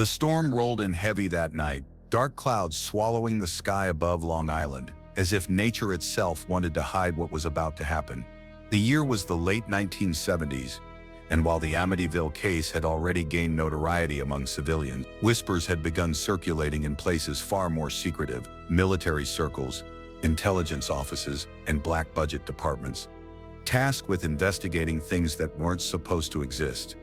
The storm rolled in heavy that night, dark clouds swallowing the sky above Long Island, as if nature itself wanted to hide what was about to happen. The year was the late 1970s, and while the Amityville case had already gained notoriety among civilians, whispers had begun circulating in places far more secretive: military circles, intelligence offices, and black budget departments, tasked with investigating things that weren't supposed to exist.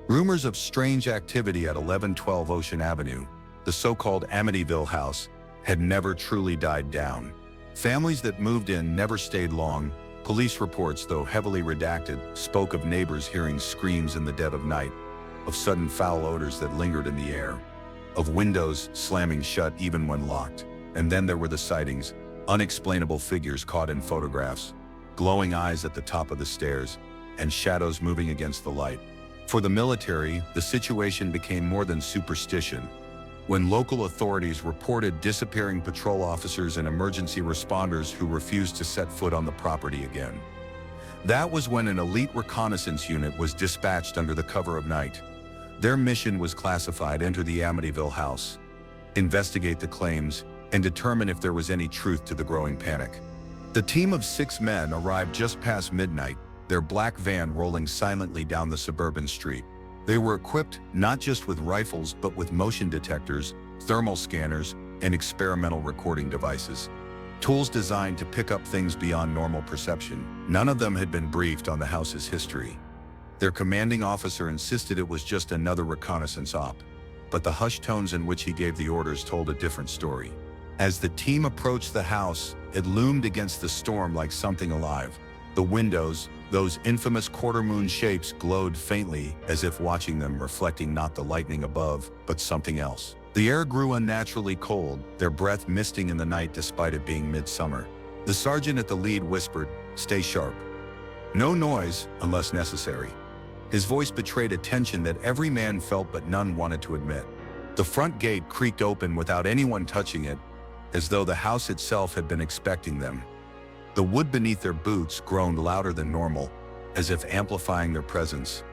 Rumors of strange activity at 1112 Ocean Avenue, the so-called Amityville House, had never truly died down. Families that moved in never stayed long. Police reports, though heavily redacted, spoke of neighbors hearing screams in the dead of night, of sudden foul odors that lingered in the air, of windows slamming shut even when locked. And then there were the sightings, unexplainable figures caught in photographs, glowing eyes at the top of the stairs, and shadows moving against the light. For the military, the situation became more than superstition. When local authorities reported disappearing patrol officers and emergency responders who refused to set foot on the property again. That was when an elite reconnaissance unit was dispatched under the cover of night. Their mission was classified: enter the Amityville house, investigate the claims, and determine if there was any truth to the growing panic. The team of 6 men arrived just past midnight, their black van rolling silently down the suburban street. They were equipped not just with rifles but with motion detectors, thermal scanners, and experimental recording devices. Tools designed to pick up things beyond normal perception. None of them had been briefed on the house's history. Their commanding officer insisted it was just another reconnaissance op, but the hushed tones in which he gave the orders told a different story. As the team approached the house, it loomed against the storm like something alive. The windows, those infamous quarter-moon shapes, glowed faintly, as if watching them, reflecting not the lightning above, but something else. The air grew unnaturally cold, their breath misting in the night despite it being midsummer. The sergeant at the lead whispered, "Stay sharp. No noise unless necessary." His voice betrayed a tension that every man felt but none wanted to admit. The front gate creaked open without anyone touching it, as though the house itself had been expecting them. The wood beneath their boots groaned louder than normal, as if amplifying their presence.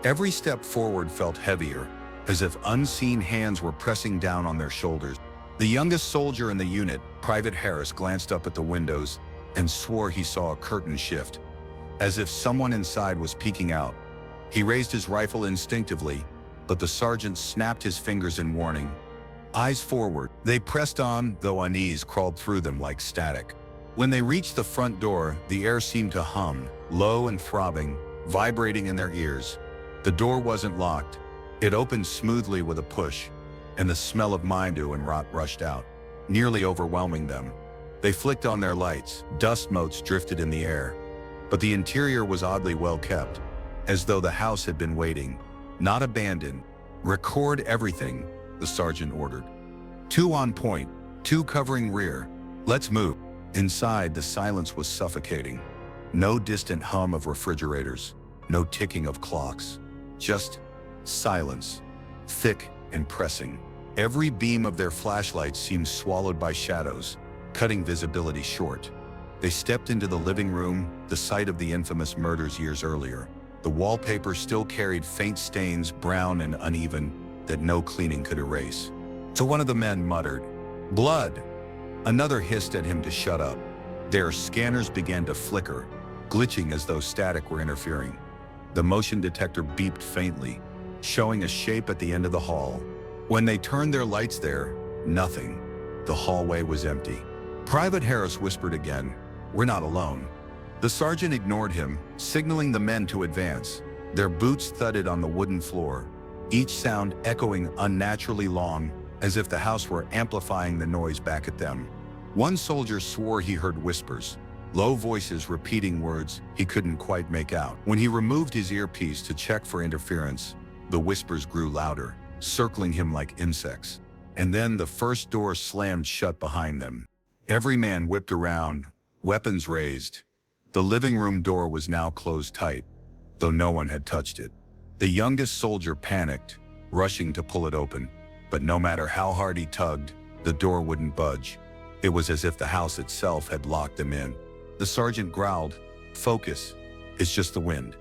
Every step forward felt heavier, as if unseen hands were pressing down on their shoulders. The youngest soldier in the unit, Private Harris, glanced up at the windows and swore he saw a curtain shift, as if someone inside was peeking out. He raised his rifle instinctively, but the sergeant snapped his fingers in warning. Eyes forward, they pressed on, though unease crawled through them like static. When they reached the front door, the air seemed to hum, low and throbbing, vibrating in their ears. The door wasn't locked. It opened smoothly with a push, and the smell of mildew and rot rushed out, nearly overwhelming them. They flicked on their lights. Dust motes drifted in the air, but the interior was oddly well kept, as though the house had been waiting, not abandoned. "Record everything," the sergeant ordered. 2 on point, 2 covering rear. "Let's move." Inside, the silence was suffocating. No distant hum of refrigerators, no ticking of clocks, just silence, thick and pressing. Every beam of their flashlights seemed swallowed by shadows, cutting visibility short. They stepped into the living room, the site of the infamous murders years earlier. The wallpaper still carried faint stains, brown and uneven, that no cleaning could erase. So one of the men muttered, "Blood!" Another hissed at him to shut up. Their scanners began to flicker, glitching as though static were interfering. The motion detector beeped faintly, showing a shape at the end of the hall. When they turned their lights there, nothing. The hallway was empty. Private Harris whispered again, "We're not alone." The sergeant ignored him, signaling the men to advance. Their boots thudded on the wooden floor, each sound echoing unnaturally long, as if the house were amplifying the noise back at them. One soldier swore he heard whispers, low voices repeating words he couldn't quite make out. When he removed his earpiece to check for interference, the whispers grew louder, circling him like insects. And then the first door slammed shut behind them. Every man whipped around, weapons raised. The living room door was now closed tight, though no one had touched it. The youngest soldier panicked, rushing to pull it open. But no matter how hard he tugged, the door wouldn't budge. It was as if the house itself had locked them in. The sergeant growled, "Focus. It's just the wind."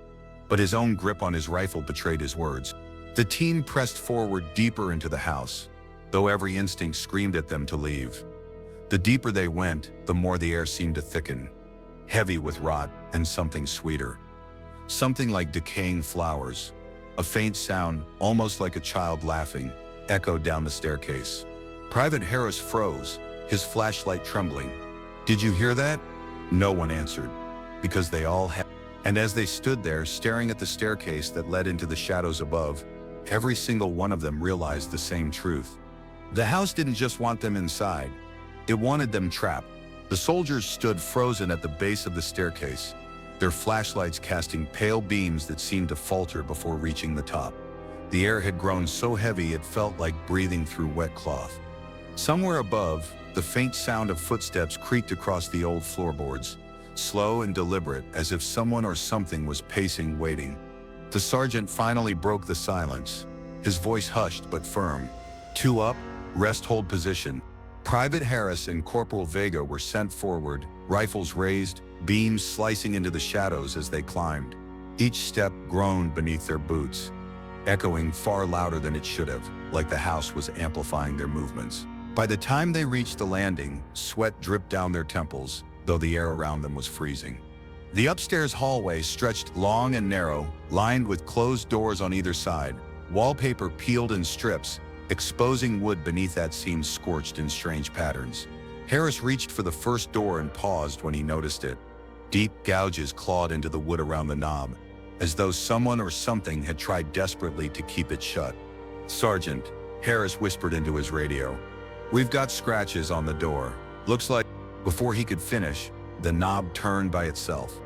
But his own grip on his rifle betrayed his words. The team pressed forward deeper into the house, though every instinct screamed at them to leave. The deeper they went, the more the air seemed to thicken, heavy with rot and something sweeter. Something like decaying flowers. A faint sound, almost like a child laughing, echoed down the staircase. Private Harris froze, his flashlight trembling. "Did you hear that?" No one answered, because they all had. And as they stood there, staring at the staircase that led into the shadows above, every single one of them realized the same truth. The house didn't just want them inside. It wanted them trapped. The soldiers stood frozen at the base of the staircase, their flashlights casting pale beams that seemed to falter before reaching the top. The air had grown so heavy it felt like breathing through wet cloth. Somewhere above, the faint sound of footsteps creaked across the old floorboards, slow and deliberate, as if someone or something was pacing, waiting. The sergeant finally broke the silence, his voice hushed but firm. "Two up, rest hold position." Private Harris and Corporal Vega were sent forward, rifles raised, beams slicing into the shadows as they climbed. Each step groaned beneath their boots, echoing far louder than it should have, like the house was amplifying their movements. By the time they reached the landing, sweat dripped down their temples, though the air around them was freezing. The upstairs hallway stretched long and narrow, lined with closed doors on either side, wallpaper peeled in strips, exposing wood beneath that seemed scorched in strange patterns. Harris reached for the first door and paused when he noticed it. Deep gouges clawed into the wood around the knob, as though someone or something had tried desperately to keep it shut. "Sergeant," Harris whispered into his radio, "we've got scratches on the door. Looks like..." Before he could finish, the knob turned by itself.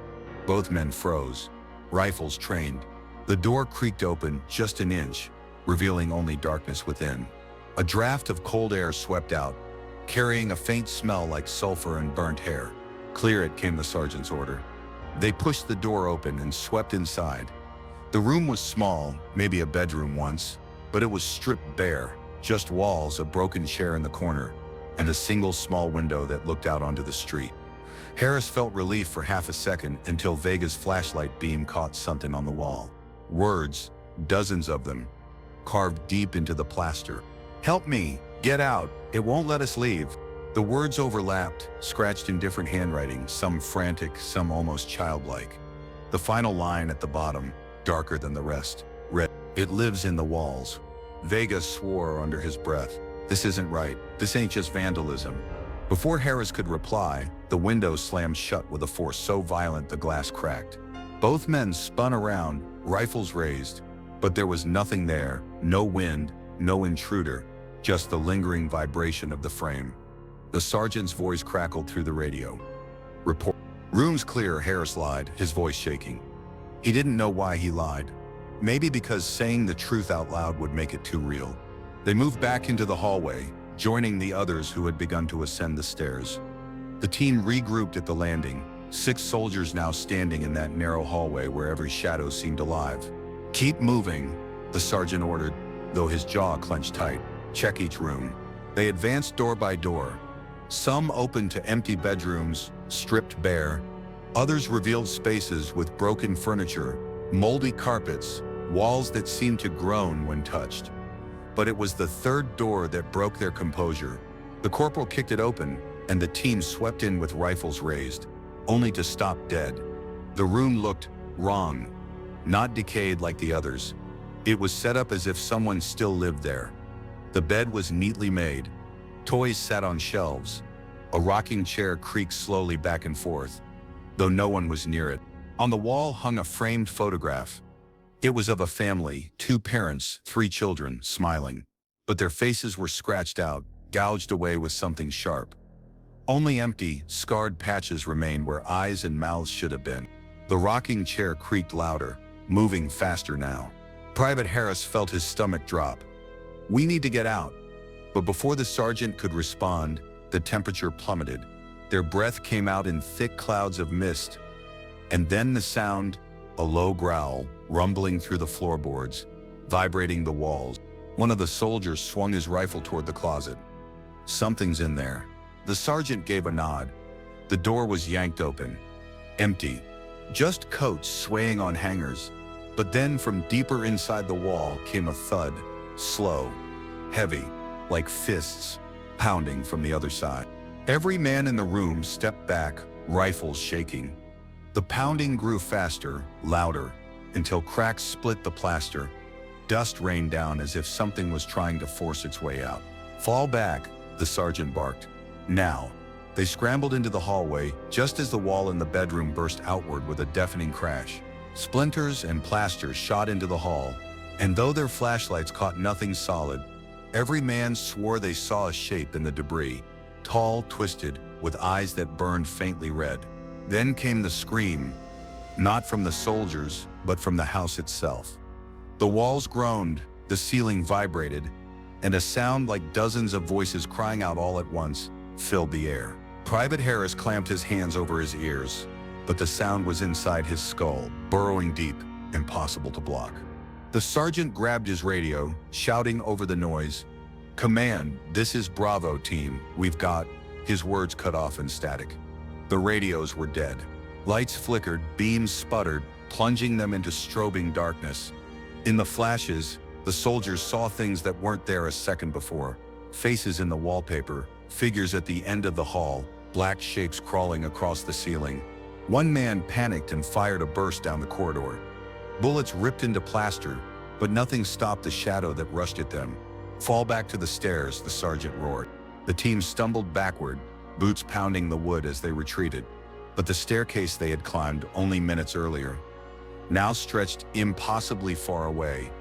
Both men froze, rifles trained. The door creaked open just an inch, revealing only darkness within. A draft of cold air swept out, carrying a faint smell like sulfur and burnt hair. "Clear it," came the sergeant's order. They pushed the door open and swept inside. The room was small, maybe a bedroom once, but it was stripped bare, just walls, a broken chair in the corner, and a single small window that looked out onto the street. Harris felt relief for half a second until Vega's flashlight beam caught something on the wall. Words, dozens of them, carved deep into the plaster. "Help me, get out, it won't let us leave." The words overlapped, scratched in different handwriting, some frantic, some almost childlike. The final line at the bottom, darker than the rest, read, "It lives in the walls." Vega swore under his breath. "This isn't right. This ain't just vandalism." Before Harris could reply, the window slammed shut with a force so violent the glass cracked. Both men spun around, rifles raised, but there was nothing there, no wind, no intruder, just the lingering vibration of the frame. The sergeant's voice crackled through the radio. "Report." "Room's clear," Harris lied, his voice shaking. He didn't know why he lied. Maybe because saying the truth out loud would make it too real. They moved back into the hallway, joining the others who had begun to ascend the stairs. The team regrouped at the landing, 6 soldiers now standing in that narrow hallway where every shadow seemed alive. "Keep moving," the sergeant ordered, though his jaw clenched tight. "Check each room." They advanced door by door. Some opened to empty bedrooms, stripped bare. Others revealed spaces with broken furniture, moldy carpets, walls that seemed to groan when touched. But it was the third door that broke their composure. The corporal kicked it open, and the team swept in with rifles raised, only to stop dead. The room looked wrong, not decayed like the others. It was set up as if someone still lived there. The bed was neatly made. Toys sat on shelves. A rocking chair creaked slowly back and forth, though no one was near it. On the wall hung a framed photograph. It was of a family, 2 parents, 3 children, smiling. But their faces were scratched out, gouged away with something sharp. Only empty, scarred patches remained where eyes and mouths should have been. The rocking chair creaked louder, moving faster now. Private Harris felt his stomach drop. "We need to get out." But before the sergeant could respond, the temperature plummeted. Their breath came out in thick clouds of mist. And then the sound, a low growl, rumbling through the floorboards, vibrating the walls. One of the soldiers swung his rifle toward the closet. "Something's in there." The sergeant gave a nod. The door was yanked open. Empty. Just coats swaying on hangers. But then from deeper inside the wall came a thud, slow, heavy, like fists pounding from the other side. Every man in the room stepped back, rifles shaking. The pounding grew faster, louder, until cracks split the plaster. Dust rained down as if something was trying to force its way out. "Fall back," the sergeant barked. "Now." They scrambled into the hallway just as the wall in the bedroom burst outward with a deafening crash. Splinters and plaster shot into the hall, and though their flashlights caught nothing solid, every man swore they saw a shape in the debris, tall, twisted, with eyes that burned faintly red. Then came the scream, not from the soldiers, but from the house itself. The walls groaned, the ceiling vibrated, and a sound like dozens of voices crying out all at once filled the air. Private Harris clamped his hands over his ears, but the sound was inside his skull, burrowing deep, impossible to block. The sergeant grabbed his radio, shouting over the noise, "Command, this is Bravo team, we've got..." His words cut off in static. The radios were dead. Lights flickered, beams sputtered, plunging them into strobing darkness. In the flashes, the soldiers saw things that weren't there a second before. Faces in the wallpaper, figures at the end of the hall, black shapes crawling across the ceiling. One man panicked and fired a burst down the corridor. Bullets ripped into plaster, but nothing stopped the shadow that rushed at them. "Fall back to the stairs," the sergeant roared. The team stumbled backward, boots pounding the wood as they retreated. But the staircase they had climbed only minutes earlier now stretched impossibly far away,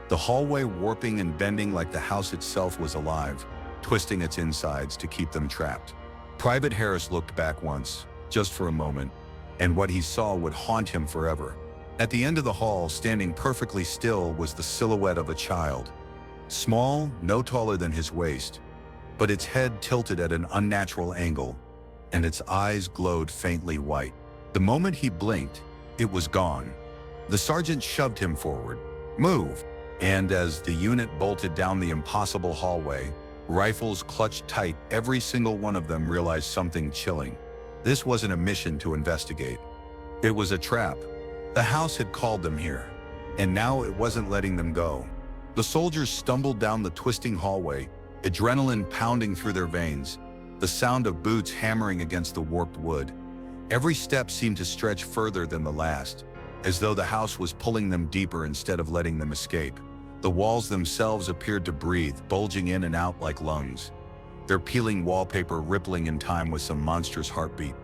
the hallway warping and bending like the house itself was alive, twisting its insides to keep them trapped. Private Harris looked back once, just for a moment, and what he saw would haunt him forever. At the end of the hall, standing perfectly still, was the silhouette of a child. Small, no taller than his waist, but its head tilted at an unnatural angle, and its eyes glowed faintly white. The moment he blinked, it was gone. The sergeant shoved him forward. "Move!" And as the unit bolted down the impossible hallway, rifles clutched tight, every single one of them realized something chilling. This wasn't a mission to investigate. It was a trap. The house had called them here, and now it wasn't letting them go. The soldiers stumbled down the twisting hallway, adrenaline pounding through their veins, the sound of boots hammering against the warped wood. Every step seemed to stretch further than the last, as though the house was pulling them deeper instead of letting them escape. The walls themselves appeared to breathe, bulging in and out like lungs, their peeling wallpaper rippling in time with some monstrous heartbeat.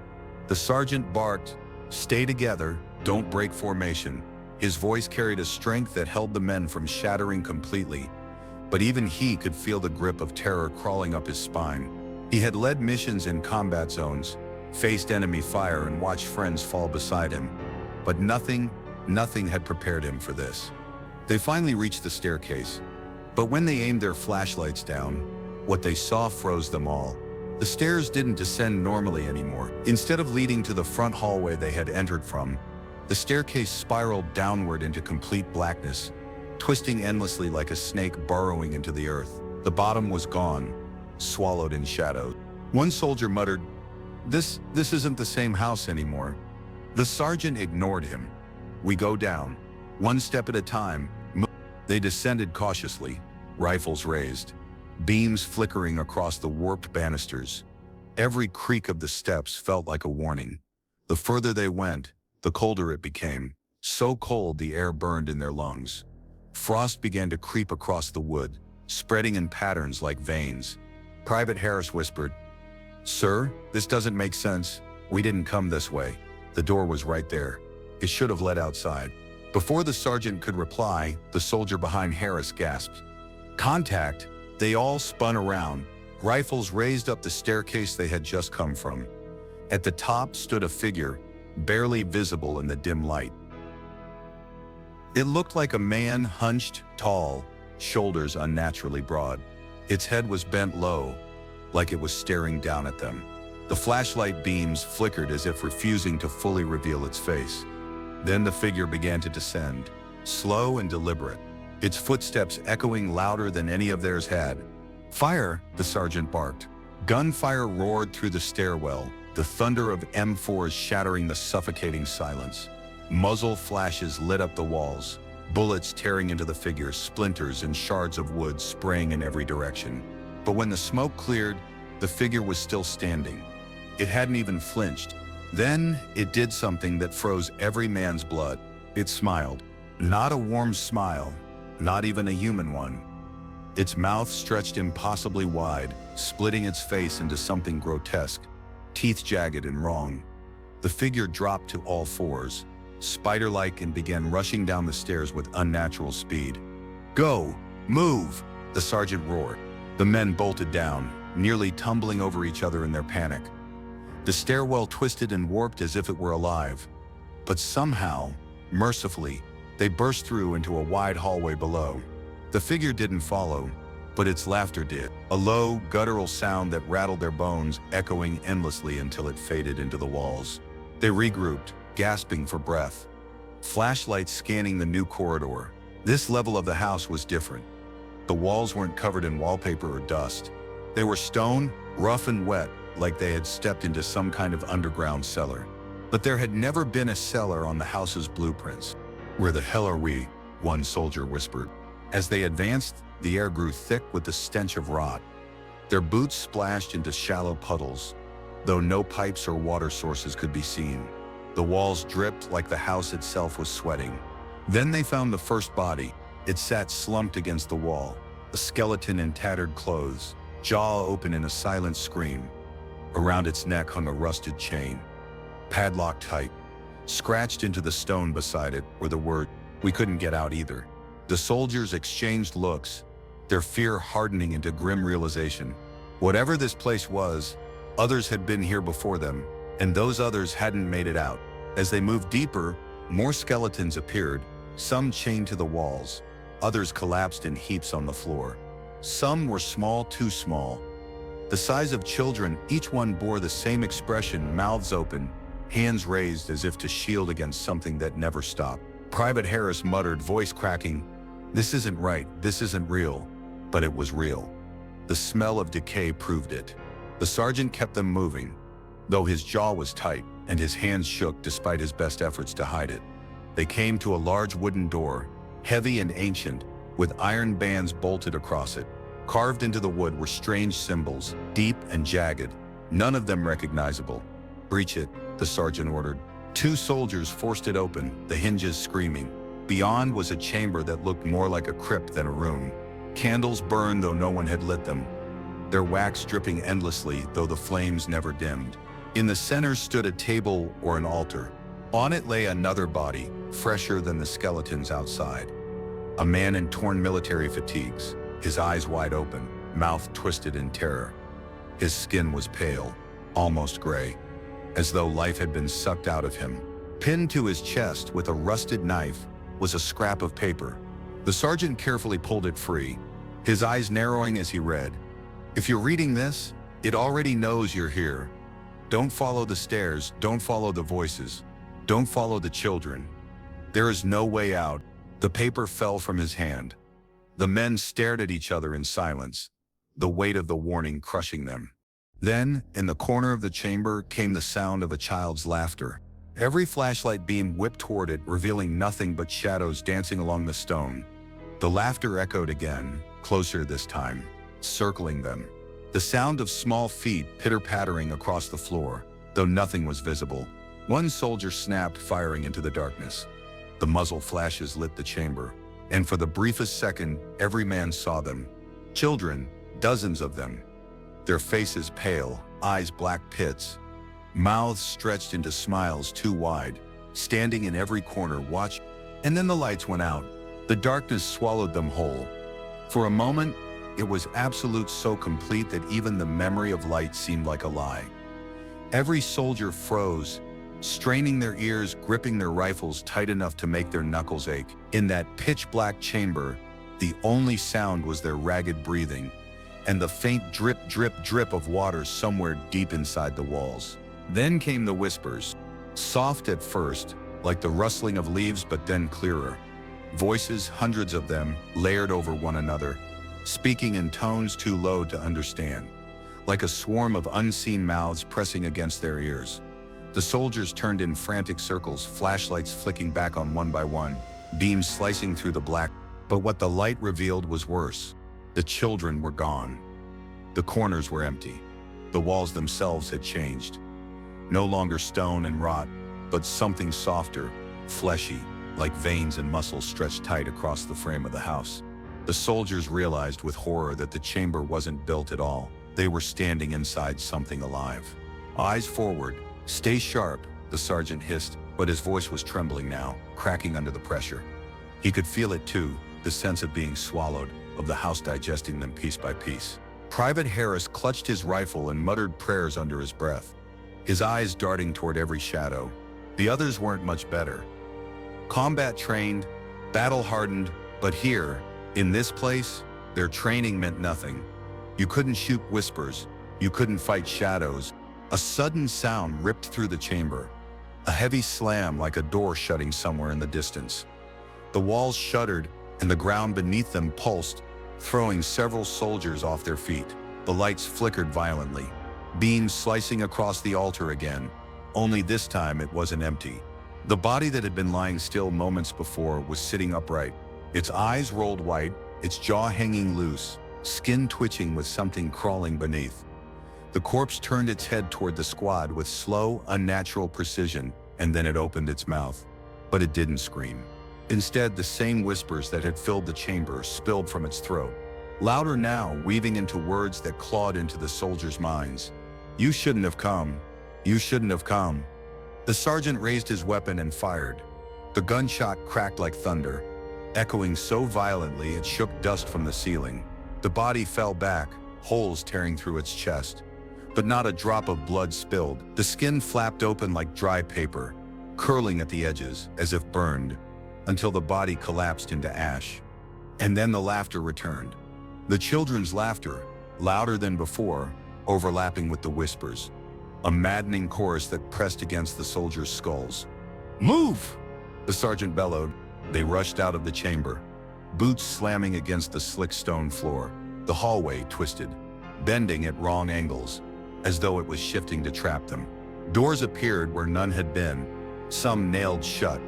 The sergeant barked, "Stay together, don't break formation." His voice carried a strength that held the men from shattering completely, but even he could feel the grip of terror crawling up his spine. He had led missions in combat zones, faced enemy fire, and watched friends fall beside him, but nothing had prepared him for this. They finally reached the staircase, but when they aimed their flashlights down, what they saw froze them all. The stairs didn't descend normally anymore. Instead of leading to the front hallway they had entered from, the staircase spiraled downward into complete blackness, twisting endlessly like a snake burrowing into the earth. The bottom was gone, swallowed in shadow. One soldier muttered, This isn't the same house anymore." The sergeant ignored him. "We go down, one step at a time." They descended cautiously, rifles raised, beams flickering across the warped banisters. Every creak of the steps felt like a warning. The further they went, the colder it became, so cold the air burned in their lungs. Frost began to creep across the wood, spreading in patterns like veins. Private Harris whispered, "Sir, this doesn't make sense. We didn't come this way." The door was right there. It should have led outside. Before the sergeant could reply, the soldier behind Harris gasped, "Contact!" They all spun around, rifles raised up the staircase they had just come from. At the top stood a figure, barely visible in the dim light. It looked like a man, hunched, tall, shoulders unnaturally broad. Its head was bent low, like it was staring down at them. The flashlight beams flickered as if refusing to fully reveal its face. Then the figure began to descend, slow and deliberate, its footsteps echoing louder than any of theirs had. "Fire!" the sergeant barked. Gunfire roared through the stairwell, the thunder of M4s shattering the suffocating silence. Muzzle flashes lit up the walls, bullets tearing into the figure, splinters and shards of wood spraying in every direction. But when the smoke cleared, the figure was still standing. It hadn't even flinched. Then it did something that froze every man's blood. It smiled. Not a warm smile, not even a human one. Its mouth stretched impossibly wide, splitting its face into something grotesque, teeth jagged and wrong. The figure dropped to all fours, spider-like, and began rushing down the stairs with unnatural speed. "Go! Move!" the sergeant roared. The men bolted down, nearly tumbling over each other in their panic. The stairwell twisted and warped as if it were alive. But somehow, mercifully, they burst through into a wide hallway below. The figure didn't follow, but its laughter did. A low, guttural sound that rattled their bones, echoing endlessly until it faded into the walls. They regrouped, gasping for breath. Flashlights scanning the new corridor. This level of the house was different. The walls weren't covered in wallpaper or dust. They were stone, rough and wet, like they had stepped into some kind of underground cellar. But there had never been a cellar on the house's blueprints. "Where the hell are we?" one soldier whispered. As they advanced, the air grew thick with the stench of rot. Their boots splashed into shallow puddles, though no pipes or water sources could be seen. The walls dripped like the house itself was sweating. Then they found the first body. It sat slumped against the wall, a skeleton in tattered clothes, jaw open in a silent scream. Around its neck hung a rusted chain, padlocked tight. Scratched into the stone beside it were the words, "We couldn't get out either." The soldiers exchanged looks, their fear hardening into grim realization. Whatever this place was, others had been here before them, and those others hadn't made it out. As they moved deeper, more skeletons appeared, some chained to the walls, others collapsed in heaps on the floor. Some were small, too small. The size of children, each one bore the same expression, mouths open, hands raised as if to shield against something that never stopped. Private Harris muttered, voice cracking, "This isn't right, this isn't real." But it was real. The smell of decay proved it. The sergeant kept them moving, though his jaw was tight and his hands shook despite his best efforts to hide it. They came to a large wooden door, heavy and ancient, with iron bands bolted across it. Carved into the wood were strange symbols, deep and jagged, none of them recognizable. "Breach it," the sergeant ordered. Two soldiers forced it open, the hinges screaming. Beyond was a chamber that looked more like a crypt than a room. Candles burned though no one had lit them, their wax dripping endlessly though the flames never dimmed. In the center stood a table or an altar. On it lay another body, fresher than the skeletons outside. A man in torn military fatigues, his eyes wide open, mouth twisted in terror. His skin was pale, almost gray, as though life had been sucked out of him. Pinned to his chest with a rusted knife was a scrap of paper. The sergeant carefully pulled it free, his eyes narrowing as he read. "If you're reading this, it already knows you're here. Don't follow the stairs, don't follow the voices, don't follow the children. There is no way out." The paper fell from his hand. The men stared at each other in silence, the weight of the warning crushing them. Then, in the corner of the chamber, came the sound of a child's laughter. Every flashlight beam whipped toward it, revealing nothing but shadows dancing along the stone. The laughter echoed again, closer this time, circling them. The sound of small feet pitter-pattering across the floor, though nothing was visible. One soldier snapped, firing into the darkness. The muzzle flashes lit the chamber, and for the briefest second, every man saw them. Children, dozens of them. Their faces pale, eyes black pits, mouths stretched into smiles too wide, standing in every corner watching. And then the lights went out. The darkness swallowed them whole. For a moment, it was absolute, so complete that even the memory of light seemed like a lie. Every soldier froze, straining their ears, gripping their rifles tight enough to make their knuckles ache. In that pitch-black chamber, the only sound was their ragged breathing and the faint drip, drip, drip of water somewhere deep inside the walls. Then came the whispers, soft at first, like the rustling of leaves, but then clearer. Voices, hundreds of them, layered over one another, speaking in tones too low to understand, like a swarm of unseen mouths pressing against their ears. The soldiers turned in frantic circles, flashlights flicking back on one by one, beams slicing through the black. But what the light revealed was worse. The children were gone. The corners were empty. The walls themselves had changed. No longer stone and rot, but something softer, fleshy, like veins and muscles stretched tight across the frame of the house. The soldiers realized with horror that the chamber wasn't built at all. They were standing inside something alive. Eyes forward. "Stay sharp," the sergeant hissed, but his voice was trembling now, cracking under the pressure. He could feel it too, the sense of being swallowed, of the house digesting them piece by piece. Private Harris clutched his rifle and muttered prayers under his breath, his eyes darting toward every shadow. The others weren't much better. Combat-trained, battle-hardened, but here, in this place, their training meant nothing. You couldn't shoot whispers, you couldn't fight shadows. A sudden sound ripped through the chamber, a heavy slam like a door shutting somewhere in the distance. The walls shuddered, and the ground beneath them pulsed, throwing several soldiers off their feet. The lights flickered violently, beams slicing across the altar again, only this time it wasn't empty. The body that had been lying still moments before was sitting upright, its eyes rolled white, its jaw hanging loose, skin twitching with something crawling beneath. The corpse turned its head toward the squad with slow, unnatural precision, and then it opened its mouth. But it didn't scream. Instead, the same whispers that had filled the chamber spilled from its throat, louder now, weaving into words that clawed into the soldiers' minds. "You shouldn't have come. You shouldn't have come." The sergeant raised his weapon and fired. The gunshot cracked like thunder, echoing so violently it shook dust from the ceiling. The body fell back, holes tearing through its chest. But not a drop of blood spilled. The skin flapped open like dry paper, curling at the edges as if burned, until the body collapsed into ash. And then the laughter returned. The children's laughter, louder than before, overlapping with the whispers. A maddening chorus that pressed against the soldiers' skulls. "Move!" the sergeant bellowed. They rushed out of the chamber, boots slamming against the slick stone floor. The hallway twisted, bending at wrong angles, as though it was shifting to trap them. Doors appeared where none had been, some nailed shut,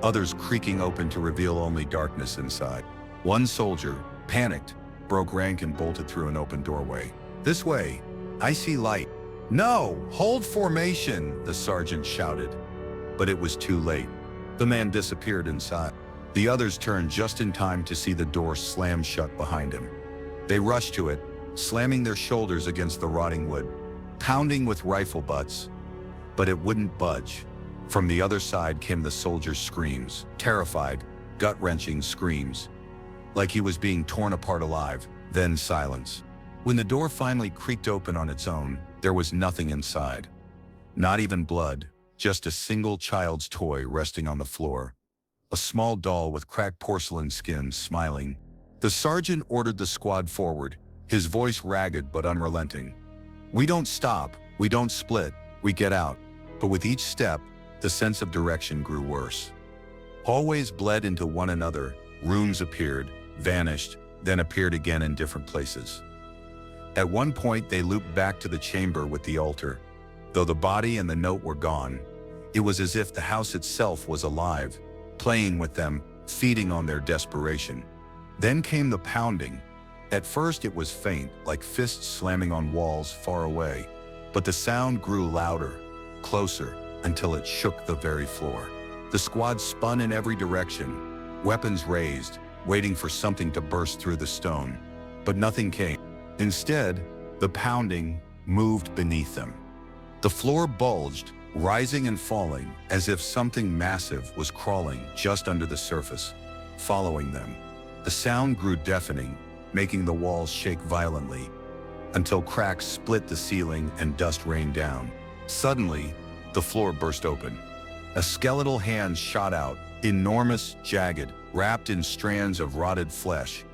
others creaking open to reveal only darkness inside. One soldier, panicked, broke rank and bolted through an open doorway. "This way, I see light." "No, hold formation," the sergeant shouted. But it was too late. The man disappeared inside. The others turned just in time to see the door slam shut behind him. They rushed to it, slamming their shoulders against the rotting wood, pounding with rifle butts. But it wouldn't budge. From the other side came the soldier's screams, terrified, gut-wrenching screams, like he was being torn apart alive, then silence. When the door finally creaked open on its own, there was nothing inside. Not even blood, just a single child's toy resting on the floor. A small doll with cracked porcelain skin smiling. The sergeant ordered the squad forward, his voice ragged but unrelenting. "We don't stop, we don't split, we get out." But with each step, the sense of direction grew worse. Hallways bled into one another, rooms appeared, vanished, then appeared again in different places. At one point, they looped back to the chamber with the altar. Though the body and the note were gone, it was as if the house itself was alive, playing with them, feeding on their desperation. Then came the pounding. At first it was faint, like fists slamming on walls far away. But the sound grew louder, closer, until it shook the very floor. The squad spun in every direction, weapons raised, waiting for something to burst through the stone. But nothing came. Instead, the pounding moved beneath them. The floor bulged, rising and falling, as if something massive was crawling just under the surface, following them. The sound grew deafening, making the walls shake violently, until cracks split the ceiling and dust rained down. Suddenly, the floor burst open. A skeletal hand shot out, enormous, jagged, wrapped in strands of rotted flesh.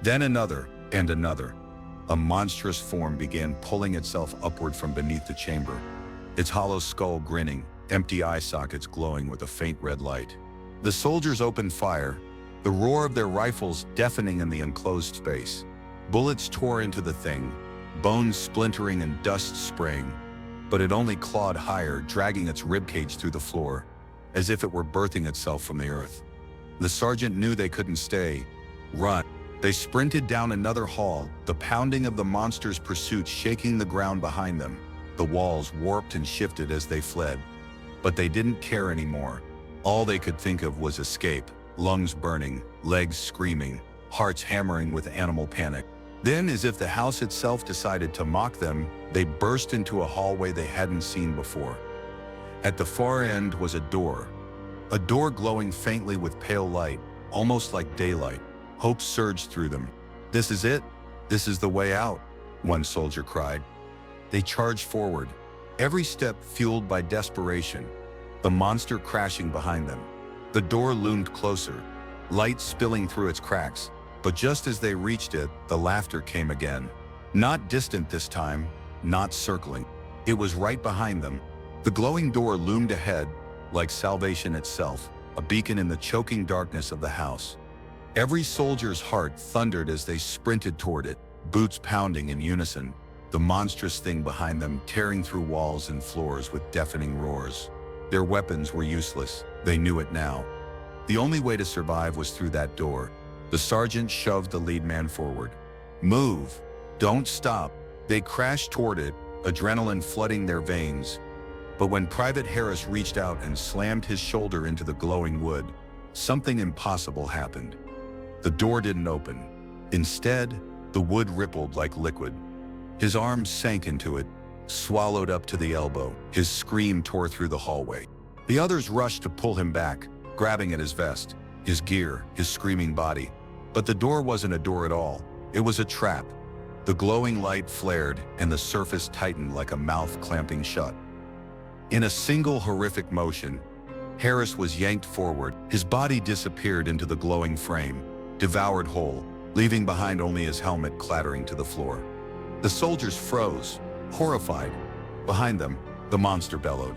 Then another, and another. A monstrous form began pulling itself upward from beneath the chamber, its hollow skull grinning, empty eye sockets glowing with a faint red light. The soldiers opened fire, the roar of their rifles deafening in the enclosed space. Bullets tore into the thing, bones splintering and dust spraying. but it only clawed higher, dragging its ribcage through the floor, as if it were birthing itself from the earth. The sergeant knew they couldn't stay. Run. They sprinted down another hall, the pounding of the monster's pursuit shaking the ground behind them. The walls warped and shifted as they fled. But they didn't care anymore. All they could think of was escape, lungs burning, legs screaming, hearts hammering with animal panic. Then, as if the house itself decided to mock them, they burst into a hallway they hadn't seen before. At the far end was a door glowing faintly with pale light, almost like daylight. Hope surged through them. "This is it. This is the way out," one soldier cried. They charged forward, every step fueled by desperation, the monster crashing behind them. The door loomed closer, light spilling through its cracks, but just as they reached it, the laughter came again. Not distant this time, not circling. It was right behind them. The glowing door loomed ahead, like salvation itself, a beacon in the choking darkness of the house. Every soldier's heart thundered as they sprinted toward it, boots pounding in unison, the monstrous thing behind them tearing through walls and floors with deafening roars. Their weapons were useless. They knew it now. The only way to survive was through that door. The sergeant shoved the lead man forward. "Move! Don't stop!" They crashed toward it, adrenaline flooding their veins. But when Private Harris reached out and slammed his shoulder into the glowing wood, something impossible happened. The door didn't open. Instead, the wood rippled like liquid. His arms sank into it, swallowed up to the elbow. His scream tore through the hallway. The others rushed to pull him back, grabbing at his vest, his gear, his screaming body. But the door wasn't a door at all. It was a trap. The glowing light flared, and the surface tightened like a mouth clamping shut. In a single horrific motion, Harris was yanked forward. His body disappeared into the glowing frame, devoured whole, leaving behind only his helmet clattering to the floor. The soldiers froze, horrified. Behind them, the monster bellowed.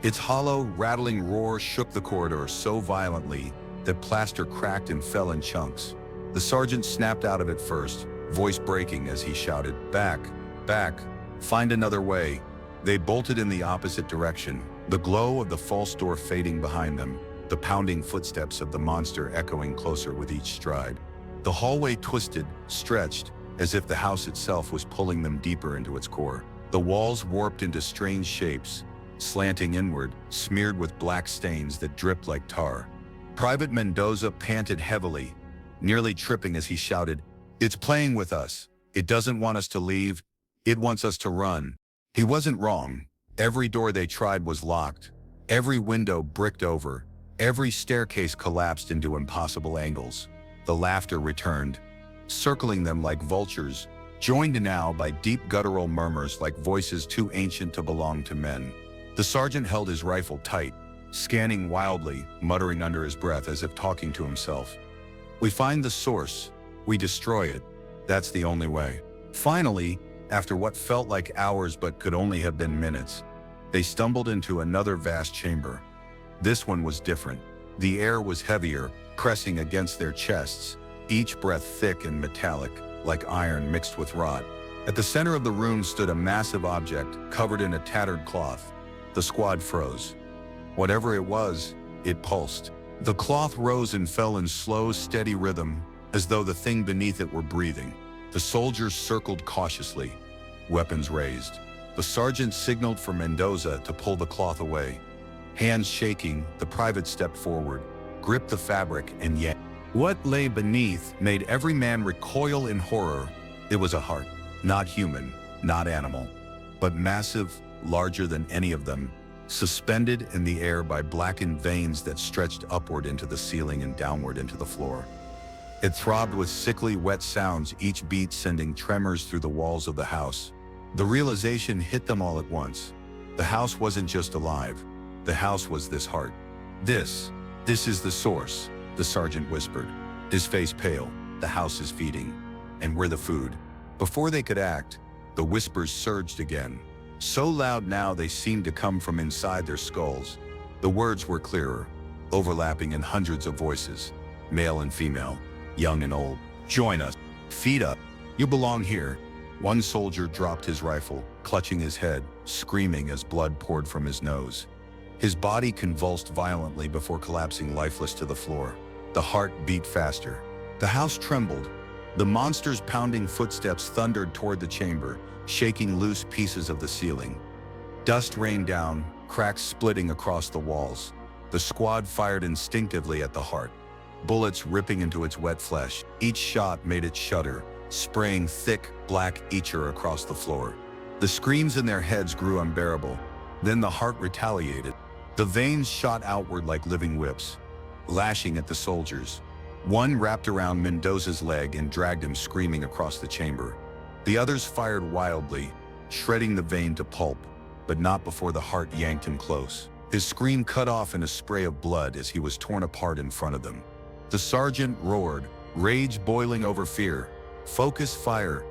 Its hollow, rattling roar shook the corridor so violently that plaster cracked and fell in chunks. The sergeant snapped out of it first, voice breaking as he shouted, "Back, back, find another way." They bolted in the opposite direction, the glow of the false door fading behind them, the pounding footsteps of the monster echoing closer with each stride. The hallway twisted, stretched, as if the house itself was pulling them deeper into its core. The walls warped into strange shapes, slanting inward, smeared with black stains that dripped like tar. Private Mendoza panted heavily, nearly tripping as he shouted, "It's playing with us. It doesn't want us to leave. It wants us to run." He wasn't wrong. Every door they tried was locked, every window bricked over, every staircase collapsed into impossible angles. The laughter returned, circling them like vultures, joined now by deep guttural murmurs like voices too ancient to belong to men. The sergeant held his rifle tight, scanning wildly, muttering under his breath as if talking to himself. "We find the source, we destroy it. That's the only way." Finally, after what felt like hours but could only have been minutes, they stumbled into another vast chamber. This one was different. The air was heavier, pressing against their chests, each breath thick and metallic, like iron mixed with rot. At the center of the room stood a massive object covered in a tattered cloth. The squad froze. Whatever it was, it pulsed. The cloth rose and fell in slow, steady rhythm, as though the thing beneath it were breathing. The soldiers circled cautiously, weapons raised. The sergeant signaled for Mendoza to pull the cloth away. Hands shaking, the private stepped forward, gripped the fabric, and yanked. What lay beneath made every man recoil in horror. It was a heart, not human, not animal, but massive, larger than any of them, suspended in the air by blackened veins that stretched upward into the ceiling and downward into the floor. It throbbed with sickly, wet sounds, each beat sending tremors through the walls of the house. The realization hit them all at once. The house wasn't just alive. The house was this heart. This is the source, the sergeant whispered, his face pale. "The house is feeding, and we're the food." Before they could act, the whispers surged again, so loud now they seemed to come from inside their skulls. The words were clearer, overlapping in hundreds of voices, male and female, young and old. "Join us. Feed up. You belong here. One soldier dropped his rifle, clutching his head, screaming as blood poured from his nose. His body convulsed violently before collapsing lifeless to the floor. The heart beat faster. The house trembled. The monster's pounding footsteps thundered toward the chamber, shaking loose pieces of the ceiling. Dust rained down, cracks splitting across the walls. The squad fired instinctively at the heart, bullets ripping into its wet flesh. Each shot made it shudder, spraying thick, black ether across the floor. The screams in their heads grew unbearable. Then the heart retaliated. The veins shot outward like living whips, lashing at the soldiers. One wrapped around Mendoza's leg and dragged him screaming across the chamber. The others fired wildly, shredding the vein to pulp, but not before the heart yanked him close. His scream cut off in a spray of blood as he was torn apart in front of them. The sergeant roared, rage boiling over fear. "Focus fire.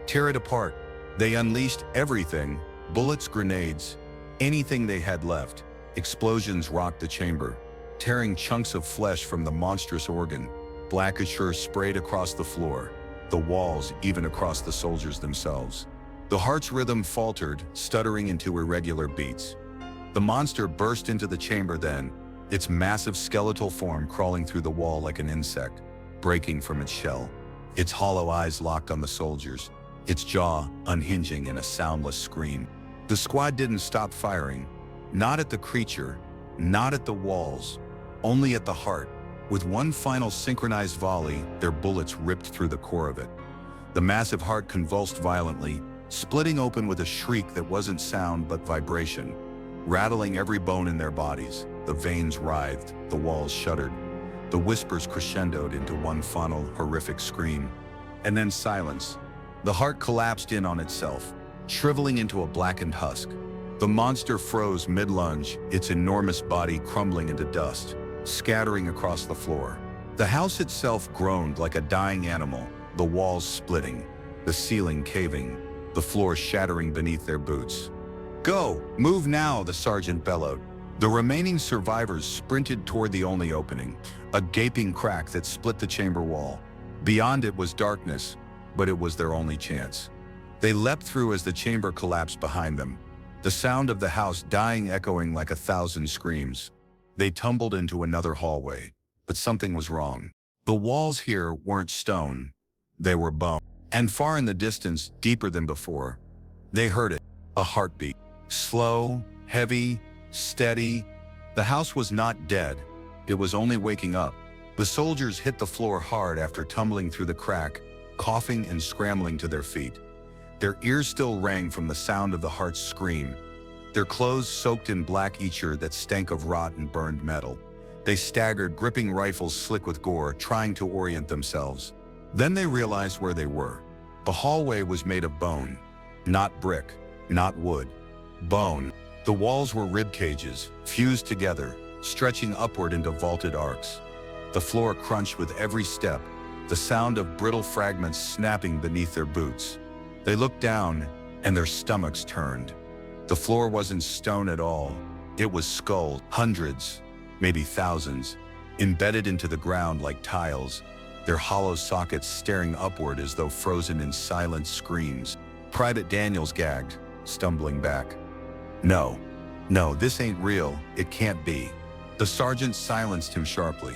Tear it apart." They unleashed everything, bullets, grenades, anything they had left. Explosions rocked the chamber, tearing chunks of flesh from the monstrous organ. Black ichor sprayed across the floor, the walls, even across the soldiers themselves. The heart's rhythm faltered, stuttering into irregular beats. The monster burst into the chamber then, its massive skeletal form crawling through the wall like an insect, breaking from its shell. Its hollow eyes locked on the soldiers, its jaw unhinging in a soundless scream. The squad didn't stop firing, not at the creature, not at the walls, only at the heart. With one final synchronized volley, their bullets ripped through the core of it. The massive heart convulsed violently, splitting open with a shriek that wasn't sound but vibration, rattling every bone in their bodies. The veins writhed, the walls shuddered. The whispers crescendoed into one final, horrific scream. And then silence. The heart collapsed in on itself, shriveling into a blackened husk. The monster froze mid-lunge, its enormous body crumbling into dust, scattering across the floor. The house itself groaned like a dying animal, the walls splitting, the ceiling caving, the floor shattering beneath their boots. "Go! Move now!" the sergeant bellowed. The remaining survivors sprinted toward the only opening, a gaping crack that split the chamber wall. Beyond it was darkness, but it was their only chance. They leapt through as the chamber collapsed behind them, the sound of the house dying echoing like 1,000 screams. They tumbled into another hallway, but something was wrong. The walls here weren't stone, they were bone. And far in the distance, deeper than before, they heard it, a heartbeat. Slow, heavy, steady. The house was not dead, it was only waking up. The soldiers hit the floor hard after tumbling through the crack, coughing and scrambling to their feet. Their ears still rang from the sound of the heart's scream, their clothes soaked in black ether that stank of rot and burned metal. They staggered, gripping rifles slick with gore, trying to orient themselves. Then they realized where they were. The hallway was made of bone, not brick, not wood. Bone. The walls were rib cages, fused together, stretching upward into vaulted arcs. The floor crunched with every step, the sound of brittle fragments snapping beneath their boots. They looked down, and their stomachs turned. The floor wasn't stone at all. It was skulls, hundreds, maybe thousands, embedded into the ground like tiles, their hollow sockets staring upward as though frozen in silent screams. Private Daniels gagged, stumbling back. No, this ain't real, it can't be." The sergeant silenced him sharply.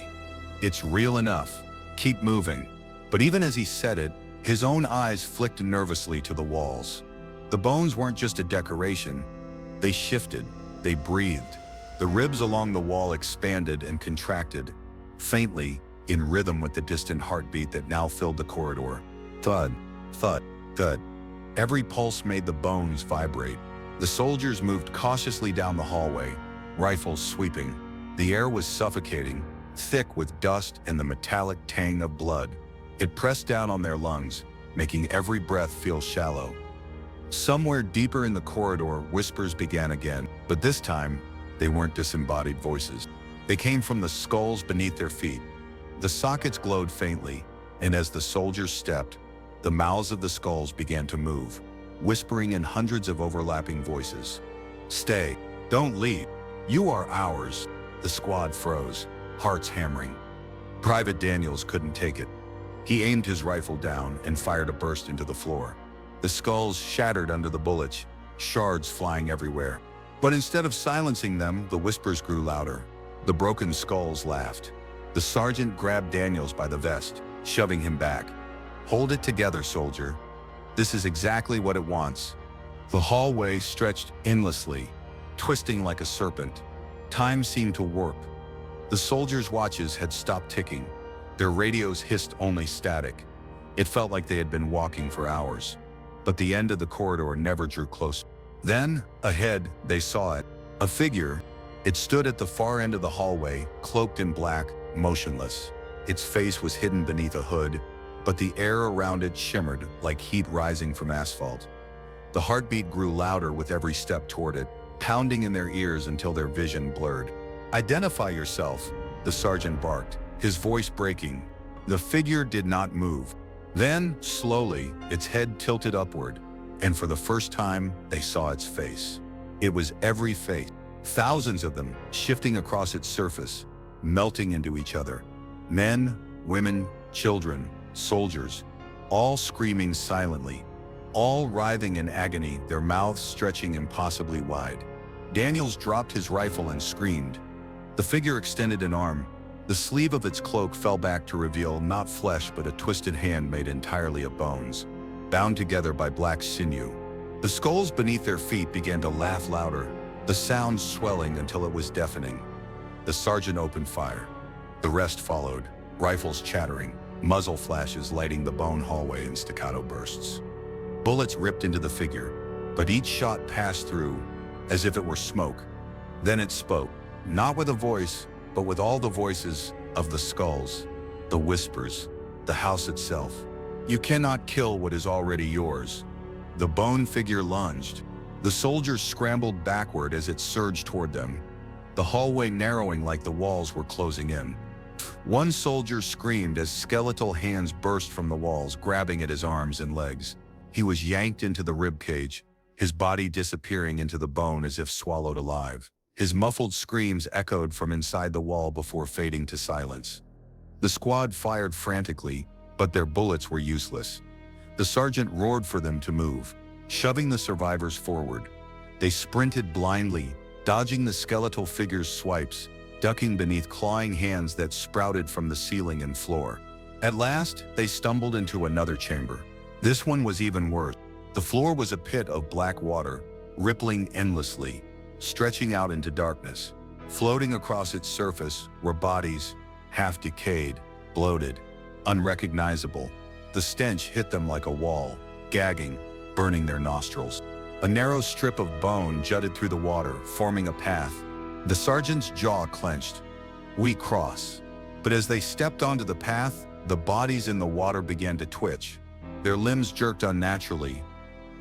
"It's real enough, keep moving." But even as he said it, his own eyes flicked nervously to the walls. The bones weren't just a decoration, they shifted, they breathed. The ribs along the wall expanded and contracted, faintly, in rhythm with the distant heartbeat that now filled the corridor. Thud, thud, thud. Every pulse made the bones vibrate. The soldiers moved cautiously down the hallway, rifles sweeping. The air was suffocating, thick with dust and the metallic tang of blood. It pressed down on their lungs, making every breath feel shallow. Somewhere deeper in the corridor, whispers began again, but this time, they weren't disembodied voices. They came from the skulls beneath their feet. The sockets glowed faintly, and as the soldiers stepped, the mouths of the skulls began to move, whispering in hundreds of overlapping voices. "Stay, don't leave, you are ours." The squad froze, hearts hammering. Private Daniels couldn't take it. He aimed his rifle down and fired a burst into the floor. The skulls shattered under the bullets, shards flying everywhere. But instead of silencing them, the whispers grew louder. The broken skulls laughed. The sergeant grabbed Daniels by the vest, shoving him back. "Hold it together, soldier. This is exactly what it wants." The hallway stretched endlessly, twisting like a serpent. Time seemed to warp. The soldiers' watches had stopped ticking. Their radios hissed only static. It felt like they had been walking for hours. But the end of the corridor never drew close. Then, ahead, they saw it. A figure. It stood at the far end of the hallway, cloaked in black, motionless. Its face was hidden beneath a hood, but the air around it shimmered like heat rising from asphalt. The heartbeat grew louder with every step toward it, pounding in their ears until their vision blurred. "Identify yourself," the sergeant barked, his voice breaking. The figure did not move. Then, slowly, its head tilted upward, and for the first time, they saw its face. It was every face, thousands of them, shifting across its surface, melting into each other. Men, women, children, soldiers, all screaming silently, all writhing in agony, their mouths stretching impossibly wide. Daniels dropped his rifle and screamed. The figure extended an arm. The sleeve of its cloak fell back to reveal not flesh but a twisted hand made entirely of bones, bound together by black sinew. The skulls beneath their feet began to laugh louder, the sound swelling until it was deafening. The sergeant opened fire. The rest followed, rifles chattering, muzzle flashes lighting the bone hallway in staccato bursts. Bullets ripped into the figure, but each shot passed through as if it were smoke. Then it spoke, not with a voice, but with all the voices of the skulls, the whispers, the house itself. "You cannot kill what is already yours." The bone figure lunged. The soldiers scrambled backward as it surged toward them, the hallway narrowing like the walls were closing in. One soldier screamed as skeletal hands burst from the walls, grabbing at his arms and legs. He was yanked into the ribcage, his body disappearing into the bone as if swallowed alive. His muffled screams echoed from inside the wall before fading to silence. The squad fired frantically, but their bullets were useless. The sergeant roared for them to move, shoving the survivors forward. They sprinted blindly, dodging the skeletal figure's swipes, ducking beneath clawing hands that sprouted from the ceiling and floor. At last, they stumbled into another chamber. This one was even worse. The floor was a pit of black water, rippling endlessly, stretching out into darkness. Floating across its surface were bodies, half decayed, bloated, unrecognizable. The stench hit them like a wall, gagging, burning their nostrils. A narrow strip of bone jutted through the water, forming a path. The sergeant's jaw clenched. "We cross." But as they stepped onto the path, the bodies in the water began to twitch. Their limbs jerked unnaturally,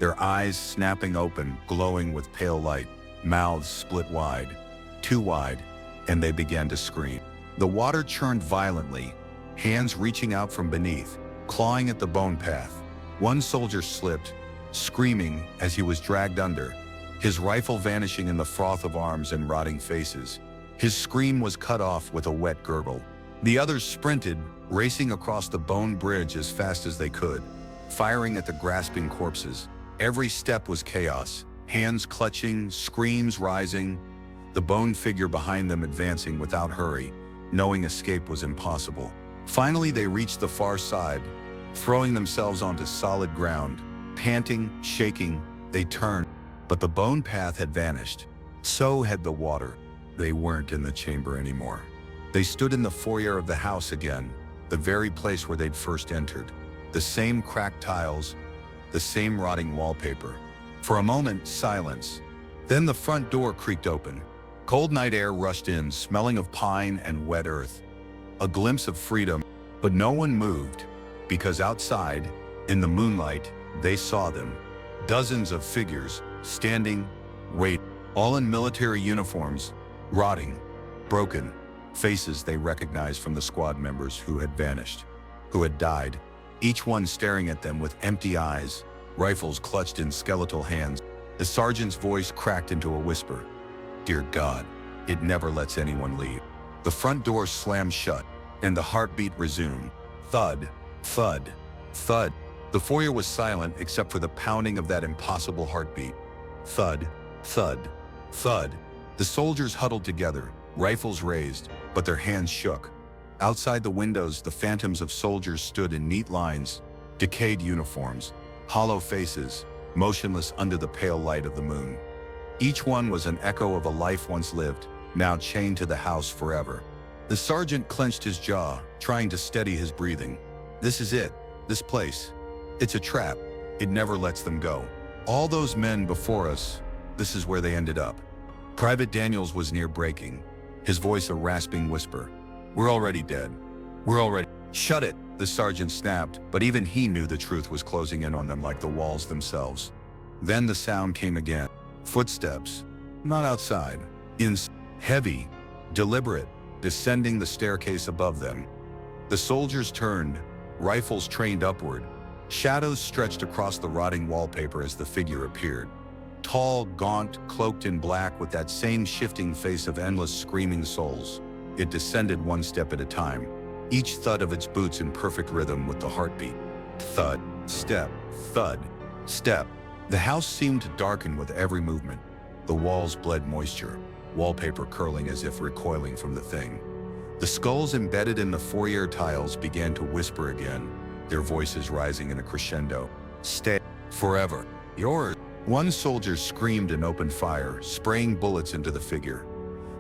their eyes snapping open, glowing with pale light. Mouths split wide, too wide, and they began to scream. The water churned violently, hands reaching out from beneath, clawing at the bone path. One soldier slipped, screaming as he was dragged under, his rifle vanishing in the froth of arms and rotting faces. His scream was cut off with a wet gurgle. The others sprinted, racing across the bone bridge as fast as they could, firing at the grasping corpses. Every step was chaos. Hands clutching, screams rising, the bone figure behind them advancing without hurry, knowing escape was impossible. Finally, they reached the far side, throwing themselves onto solid ground. Panting, shaking, they turned, but the bone path had vanished. So had the water. They weren't in the chamber anymore. They stood in the foyer of the house again, the very place where they'd first entered. The same cracked tiles, the same rotting wallpaper. For a moment, silence. Then the front door creaked open. Cold night air rushed in, smelling of pine and wet earth. A glimpse of freedom, but no one moved, because outside, in the moonlight, they saw them. Dozens of figures, standing, waiting, all in military uniforms, rotting, broken, faces they recognized from the squad members who had vanished, who had died, each one staring at them with empty eyes, rifles clutched in skeletal hands. The sergeant's voice cracked into a whisper. "Dear God, it never lets anyone leave." The front door slammed shut, and the heartbeat resumed. Thud, thud, thud. The foyer was silent except for the pounding of that impossible heartbeat. Thud, thud, thud. The soldiers huddled together, rifles raised, but their hands shook. Outside the windows, the phantoms of soldiers stood in neat lines, decayed uniforms, hollow faces, motionless under the pale light of the moon. Each one was an echo of a life once lived, now chained to the house forever. The sergeant clenched his jaw, trying to steady his breathing. This is it, this place. It's a trap. It never lets them go. All those men before us, this is where they ended up. Private Daniels was near breaking, his voice a rasping whisper. We're already dead. We're already— Shut it, the sergeant snapped, but even he knew the truth was closing in on them like the walls themselves. Then the sound came again. Footsteps. Not outside. Heavy, deliberate, descending the staircase above them. The soldiers turned, rifles trained upward. Shadows stretched across the rotting wallpaper as the figure appeared. Tall, gaunt, cloaked in black with that same shifting face of endless screaming souls. It descended one step at a time, each thud of its boots in perfect rhythm with the heartbeat. Thud, step, thud, step. The house seemed to darken with every movement. The walls bled moisture, wallpaper curling as if recoiling from the thing. The skulls embedded in the foyer tiles began to whisper again, their voices rising in a crescendo. Stay forever. Yours. One soldier screamed and opened fire, spraying bullets into the figure.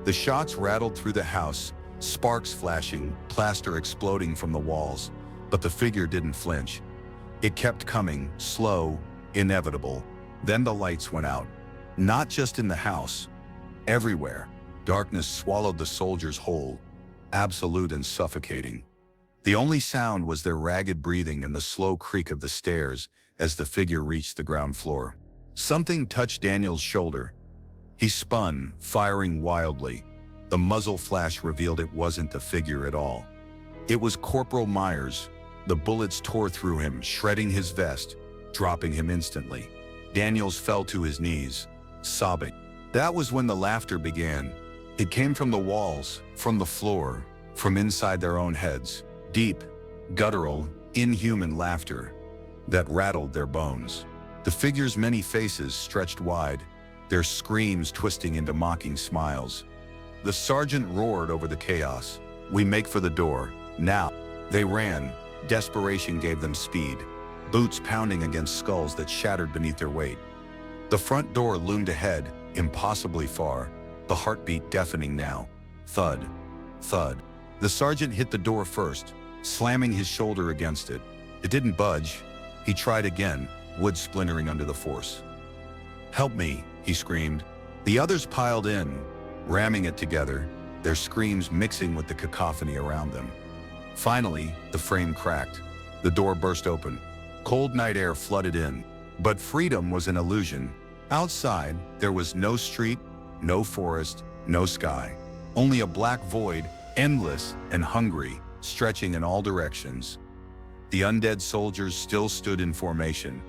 The shots rattled through the house, sparks flashing, plaster exploding from the walls, but the figure didn't flinch. It kept coming, slow, inevitable. Then the lights went out. Not just in the house. Everywhere. Darkness swallowed the soldiers whole, absolute and suffocating. The only sound was their ragged breathing and the slow creak of the stairs as the figure reached the ground floor. Something touched Daniel's shoulder. He spun, firing wildly. The muzzle flash revealed it wasn't the figure at all. It was Corporal Myers. The bullets tore through him, shredding his vest, dropping him instantly. Daniels fell to his knees, sobbing. That was when the laughter began. It came from the walls, from the floor, from inside their own heads. Deep, guttural, inhuman laughter that rattled their bones. The figure's many faces stretched wide, their screams twisting into mocking smiles. The sergeant roared over the chaos. We make for the door, now. They ran. Desperation gave them speed, boots pounding against skulls that shattered beneath their weight. The front door loomed ahead, impossibly far, the heartbeat deafening now. Thud, thud. The sergeant hit the door first, slamming his shoulder against it. It didn't budge. He tried again, wood splintering under the force. Help me, he screamed. The others piled in, ramming it together, their screams mixing with the cacophony around them. Finally, the frame cracked. The door burst open. Cold night air flooded in. But freedom was an illusion. Outside, there was no street, no forest, no sky. Only a black void, endless and hungry, stretching in all directions. The undead soldiers still stood in formation.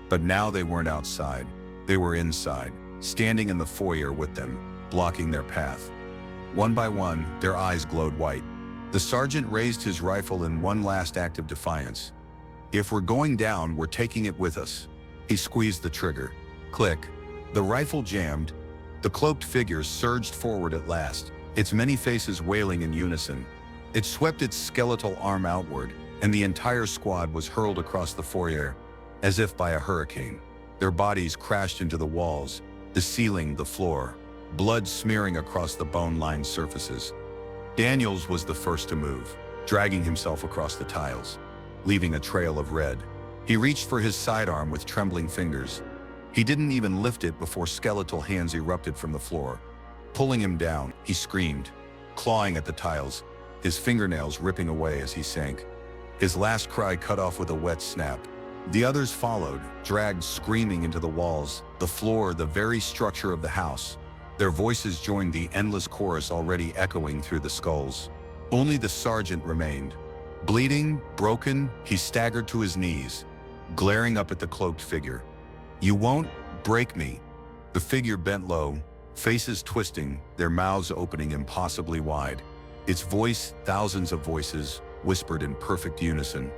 But now they weren't outside. They were inside, standing in the foyer with them, blocking their path. One by one, their eyes glowed white. The sergeant raised his rifle in one last act of defiance. If we're going down, we're taking it with us. He squeezed the trigger. Click. The rifle jammed. The cloaked figure surged forward at last, its many faces wailing in unison. It swept its skeletal arm outward, and the entire squad was hurled across the foyer, as if by a hurricane. Their bodies crashed into the walls, the ceiling, the floor, blood smearing across the bone-lined surfaces. Daniels was the first to move, dragging himself across the tiles, leaving a trail of red. He reached for his sidearm with trembling fingers. He didn't even lift it before skeletal hands erupted from the floor. Pulling him down, he screamed, clawing at the tiles, his fingernails ripping away as he sank. His last cry cut off with a wet snap. The others followed, dragged screaming into the walls, the floor, the very structure of the house. Their voices joined the endless chorus already echoing through the skulls. Only the sergeant remained. Bleeding, broken, he staggered to his knees, glaring up at the cloaked figure. You won't break me. The figure bent low, faces twisting, their mouths opening impossibly wide. Its voice, thousands of voices, whispered in perfect unison.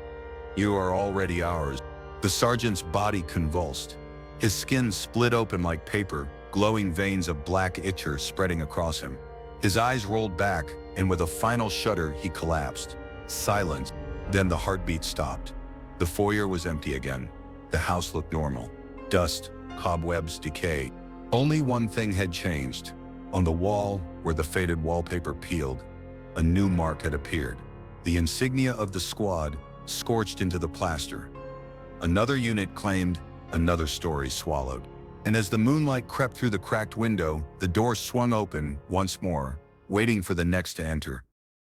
You are already ours. The sergeant's body convulsed. His skin split open like paper, glowing veins of black ichor spreading across him. His eyes rolled back, and with a final shudder, he collapsed. Silence. Then the heartbeat stopped. The foyer was empty again. The house looked normal. Dust, cobwebs, decay. Only one thing had changed. On the wall, where the faded wallpaper peeled, a new mark had appeared. The insignia of the squad, scorched into the plaster. Another unit claimed, another story swallowed. And as the moonlight crept through the cracked window, the door swung open once more, waiting for the next to enter.